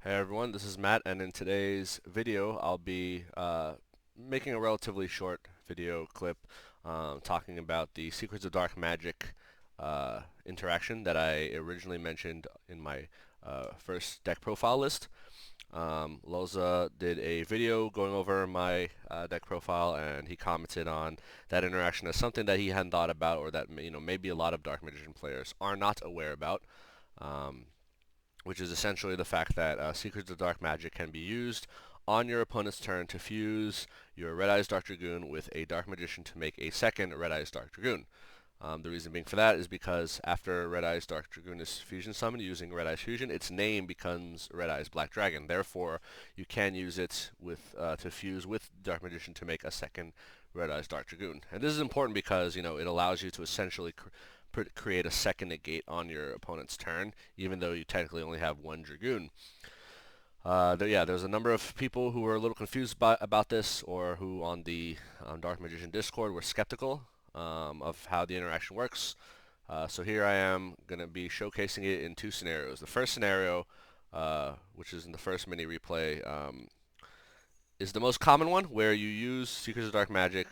Hey everyone, this is Matt, and in today's video I'll be making a relatively short video clip talking about the Secrets of Dark Magic interaction that I originally mentioned in my first deck profile list. Loza did a video going over my deck profile, and he commented on that interaction as something that he hadn't thought about, or that maybe a lot of Dark Magician players are not aware about. Um, which is essentially the fact that Secrets of Dark Magic can be used on your opponent's turn to fuse your Red Eyes Dark Dragoon with a Dark Magician to make a second Red Eyes Dark Dragoon. The reason being for that is because after Red Eyes Dark Dragoon is fusion summoned using Red Eyes Fusion, its name becomes Red Eyes Black Dragon. Therefore, you can use it with to fuse with Dark Magician to make a second Red Eyes Dark Dragoon. And this is important because it allows you to essentially create a second negate on your opponent's turn, even though you technically only have one Dragoon. There's a number of people who were a little confused about this, or who on the Dark Magician Discord were skeptical of how the interaction works. So here I am going to be showcasing it in two scenarios. The first scenario, which is in the first mini replay, is the most common one, where you use Secrets of Dark Magic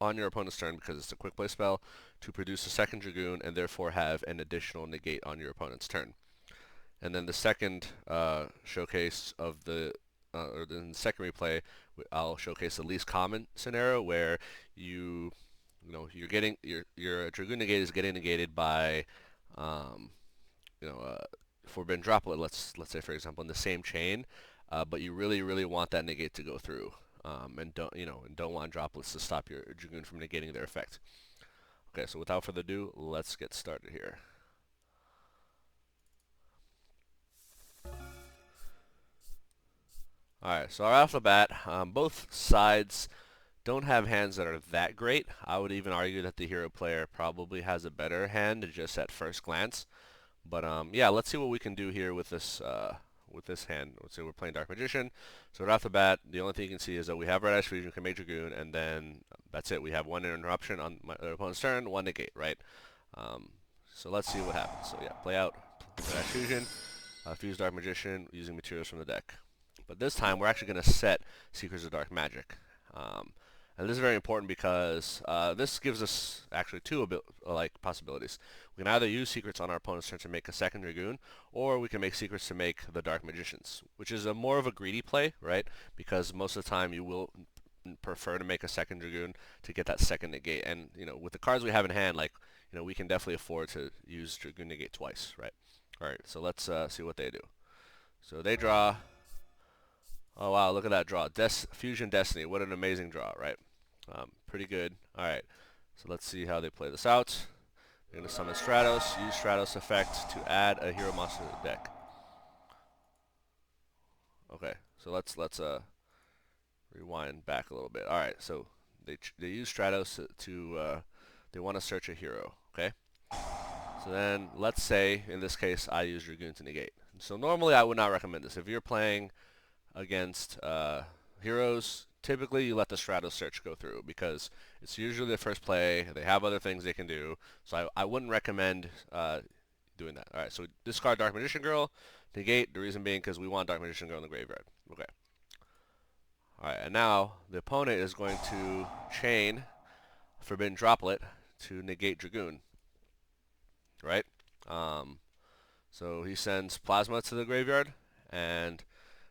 on your opponent's turn because it's a quick play spell to produce a second Dragoon and therefore have an additional negate on your opponent's turn. And then the second showcase of or the second replay, I'll showcase the least common scenario where you're getting your Dragoon negate is getting negated by um, you know uh, Forbidden Droplet. Let's say, for example, in the same chain, but you really want that negate to go through, and don't want droplets to stop your Dragoon from negating their effect. Okay, so without further ado, let's get started here. Alright, so right off the bat, both sides don't have hands that are that great. I would even argue that the hero player probably has a better hand just at first glance. But yeah, let's see what we can do here with this hand. Let's say we're playing Dark Magician. So right off the bat, the only thing you can see is that we have Red Eyes Fusion, can make Dragoon, and then that's it. We have one interruption on my opponent's turn, one negate, right? Um, so let's see what happens. So yeah, play out Red Eyes Fusion, fuse Dark Magician using materials from the deck. But this time we're actually going to set Secrets of Dark Magic. Um, and this is very important because this gives us actually two possibilities. We can either use secrets on our opponent's turn to make a second Dragoon, or we can make secrets to make the Dark Magicians, which is a more of a greedy play, right? Because most of the time you will prefer to make a second Dragoon to get that second negate. And with the cards we have in hand, we can definitely afford to use Dragoon negate twice, right? All right, so let's see what they do. So they draw. Oh wow, look at that draw. Fusion Destiny. What an amazing draw, right? Pretty good. Alright, so let's see how they play this out. They're going to summon Stratos, use Stratos effect to add a hero monster to the deck. Okay, so let's rewind back a little bit. Alright, so they use Stratos to they want to search a hero, okay? So then, let's say, in this case, I use Dragoon to negate. So normally I would not recommend this. If you're playing against heroes, typically you let the Stratos search go through because it's usually their first play. They have other things they can do, so I wouldn't recommend doing that. All right, so discard Dark Magician Girl, negate. The reason being because we want Dark Magician Girl in the graveyard. Okay. All right, and now the opponent is going to chain Forbidden Droplet to negate Dragoon. Right. Um, so he sends Plasma to the graveyard, and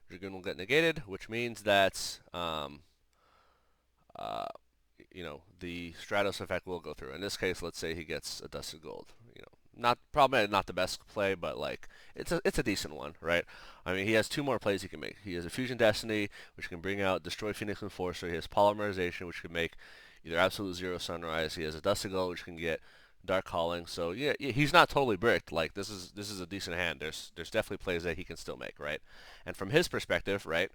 Dragoon will get negated, which means that uh, the Stratos effect will go through. In this case, let's say he gets a Dusted Gold. Not the best play, but it's a decent one, right? I mean, he has two more plays he can make. He has a Fusion Destiny, which can bring out Destroy Phoenix Enforcer. He has Polymerization, which can make either Absolute Zero Sunrise. He has a Dusted Gold, which can get Dark Calling. So yeah, he's not totally bricked. Like this is a decent hand. There's definitely plays that he can still make, right? And from his perspective, right,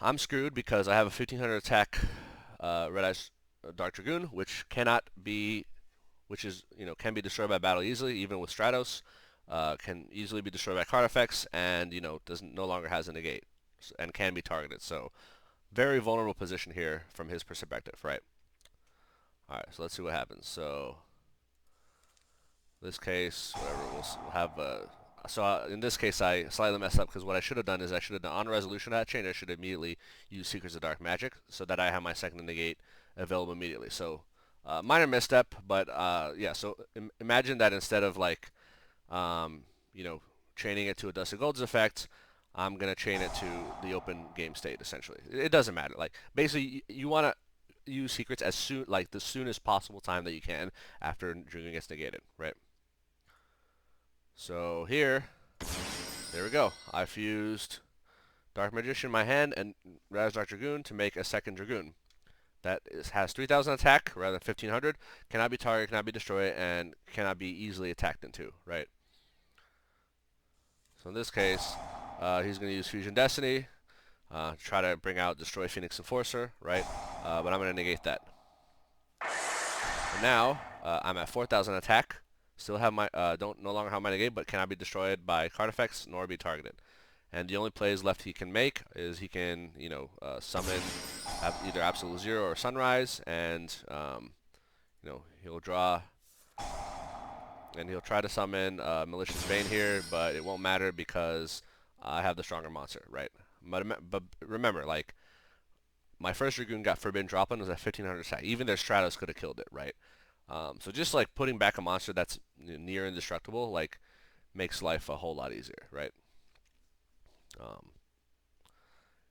I'm screwed because I have a 1500 attack Red Eyes Dark Dragoon, which can be destroyed by battle easily, even with Stratos. Can easily be destroyed by card effects, and doesn't no longer has a negate, and can be targeted. So very vulnerable position here from his perspective, right? All right, so let's see what happens. So this case, whatever, we'll have So in this case, I slightly messed up because what I should have done is I should have done on resolution of that chain. I should immediately use Secrets of Dark Magic so that I have my second negate available immediately. So minor misstep, but yeah. So imagine that instead of like um, you know chaining it to a Dust of Gold's effect, I'm gonna chain it to the open game state essentially. It doesn't matter. Like basically, you want to use secrets as soon like the soonest possible time that you can after Dragoon gets negated, right? So here, there we go. I fused Dark Magician in my hand and Raz Dark Dragoon to make a second Dragoon. Has 3,000 attack rather than 1,500, cannot be targeted, cannot be destroyed, and cannot be easily attacked into, right? So in this case, he's going to use Fusion Destiny to try to bring out Destroy Phoenix Enforcer, right? But I'm going to negate that. And now, I'm at 4,000 attack. Still have my, don't no longer have my negate, but cannot be destroyed by card effects nor be targeted. And the only plays left he can make is he can, summon either Absolute Zero or Sunrise, and he'll draw, and he'll try to summon Malicious Bane here, but it won't matter because I have the stronger monster, right? But remember, like, my first Dragoon got Forbidden Droplet was at 1,500 attack. Even their Stratos could have killed it, right? So just like putting back a monster that's near indestructible, like, makes life a whole lot easier, right?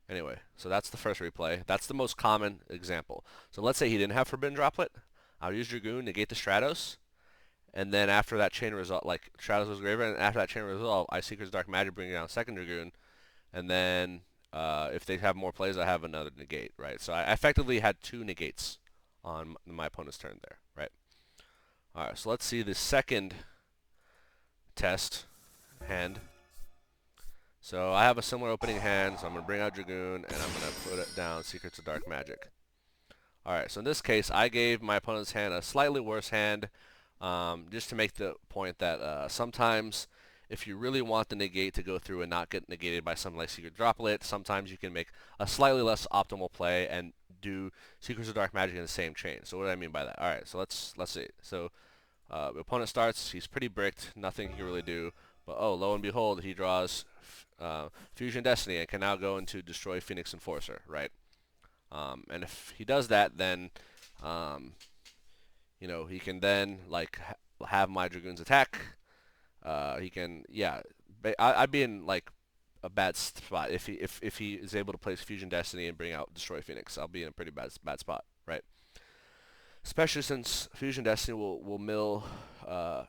Anyway, so that's the first replay. That's the most common example. So let's say he didn't have Forbidden Droplet. I'll use Dragoon, negate the Stratos, and then after that chain result, like Stratos was graveyard, and after that chain resolve, I Secret's Dark Magic, bring down second Dragoon, and then if they have more plays, I have another negate, right? So I effectively had two negates on my opponent's turn there, right? All right, so let's see the second test hand. So I have a similar opening hand, so I'm going to bring out Dragoon, and I'm going to put it down Secrets of Dark Magic. Alright, so in this case, I gave my opponent's hand a slightly worse hand, just to make the point that sometimes if you really want the negate to go through and not get negated by something like Secret Droplet, sometimes you can make a slightly less optimal play and do Secrets of Dark Magic in the same chain. So what do I mean by that? Alright, so let's see. So the opponent starts, he's pretty bricked, nothing he can really do, but oh, lo and behold, he draws Fusion Destiny and can now go into Destroy Phoenix Enforcer, right? And if he does that, then he can then like have my Dragoons attack. He can, yeah. I'd be in like a bad spot if he is able to place Fusion Destiny and bring out Destroy Phoenix. I'll be in a pretty bad spot, right? Especially since Fusion Destiny will mill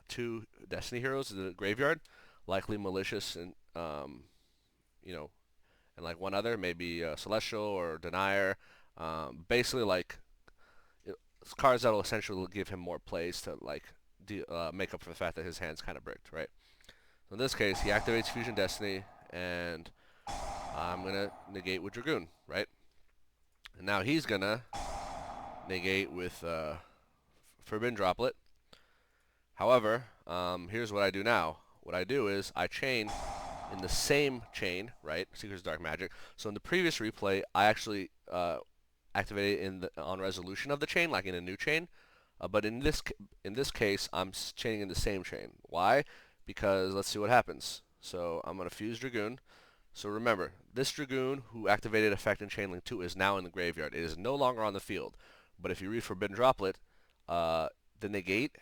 two Destiny heroes in the graveyard, likely Malicious and and like one other, maybe Celestial or Denier. Basically, like it's cards that will essentially give him more plays to like make up for the fact that his hand's kind of bricked, right? So in this case, he activates Fusion Destiny, and I'm gonna negate with Dragoon, right? And now he's gonna negate with Forbidden Droplet. However, here's what I do now. What I do is I chain in the same chain, right? Secrets of Dark Magic. So in the previous replay, I actually activated on resolution of the chain, like in a new chain. But in this case, I'm chaining in the same chain. Why? Because let's see what happens. So I'm going to fuse Dragoon. So remember, this Dragoon who activated effect in Chain Link 2 is now in the graveyard. It is no longer on the field. But if you read Forbidden Droplet, the negate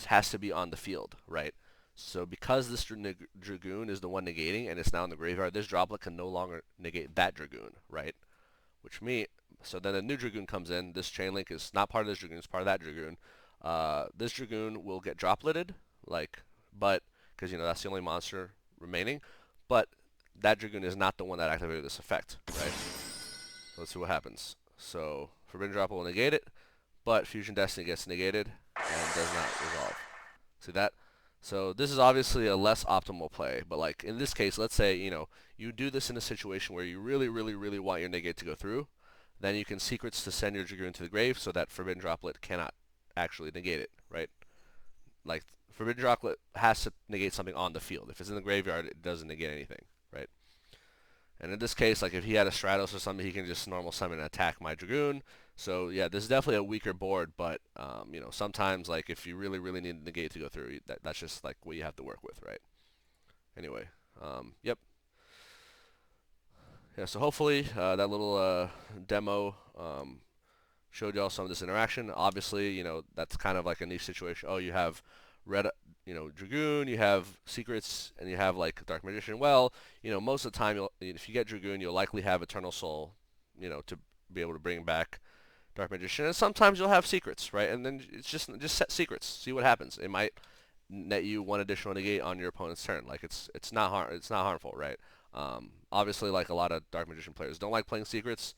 has to be on the field, right? So because this Dragoon is the one negating and it's now in the graveyard, this Droplet can no longer negate that Dragoon, right? So then a new Dragoon comes in. This Chain Link is not part of this Dragoon, it's part of that Dragoon. This Dragoon will get Dropleted, but because that's the only monster remaining. But that Dragoon is not the one that activated this effect, right? So let's see what happens. So Forbidden Droplet will negate it, but Fusion Destiny gets negated and does not resolve. See that? So this is obviously a less optimal play, but like in this case, let's say, you do this in a situation where you really, really, really want your negate to go through, then you can secrets to send your Dragoon to the grave so that Forbidden Droplet cannot actually negate it, right? Like, Forbidden Droplet has to negate something on the field. If it's in the graveyard, it doesn't negate anything, right? And in this case, like if he had a Stratos or something, he can just normal summon and attack my Dragoon. So yeah, this is definitely a weaker board, but sometimes like if you really, really need the negate to go through, that's just like what you have to work with, right? anyway. Yep. Yeah, so hopefully that little demo showed y'all some of this interaction. Obviously, that's kind of like a niche situation. Oh, you have red, Dragoon, you have secrets, and you have like Dark Magician. Well, most of the time, if you get Dragoon, you'll likely have Eternal Soul, to be able to bring back Dark Magician. And sometimes you'll have secrets, right? And then it's just set secrets, see what happens. It might net you one additional negate on your opponent's turn. Like it's not harmful, right? Obviously, like a lot of Dark Magician players don't like playing secrets.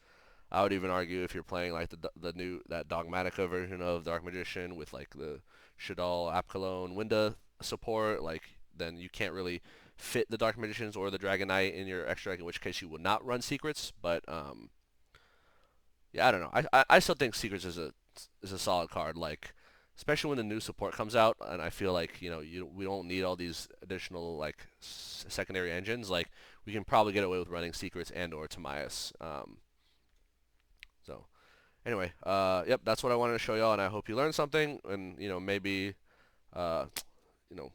I would even argue if you're playing like the new that Dogmatica version of Dark Magician with like the Shadal, Apkalone, Winda support, like then you can't really fit the Dark Magicians or the Dragon Knight in your extra deck, in which case you would not run secrets. But yeah, I don't know. I still think secrets is a solid card. Like especially when the new support comes out, and I feel like we don't need all these additional like secondary engines. Like we can probably get away with running secrets and or Timaeus. So anyway, yep, that's what I wanted to show y'all, and I hope you learned something, and maybe uh, you know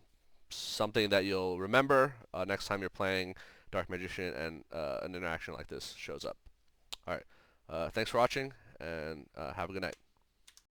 something that you'll remember next time you're playing Dark Magician and an interaction like this shows up. All right, thanks for watching, and have a good night.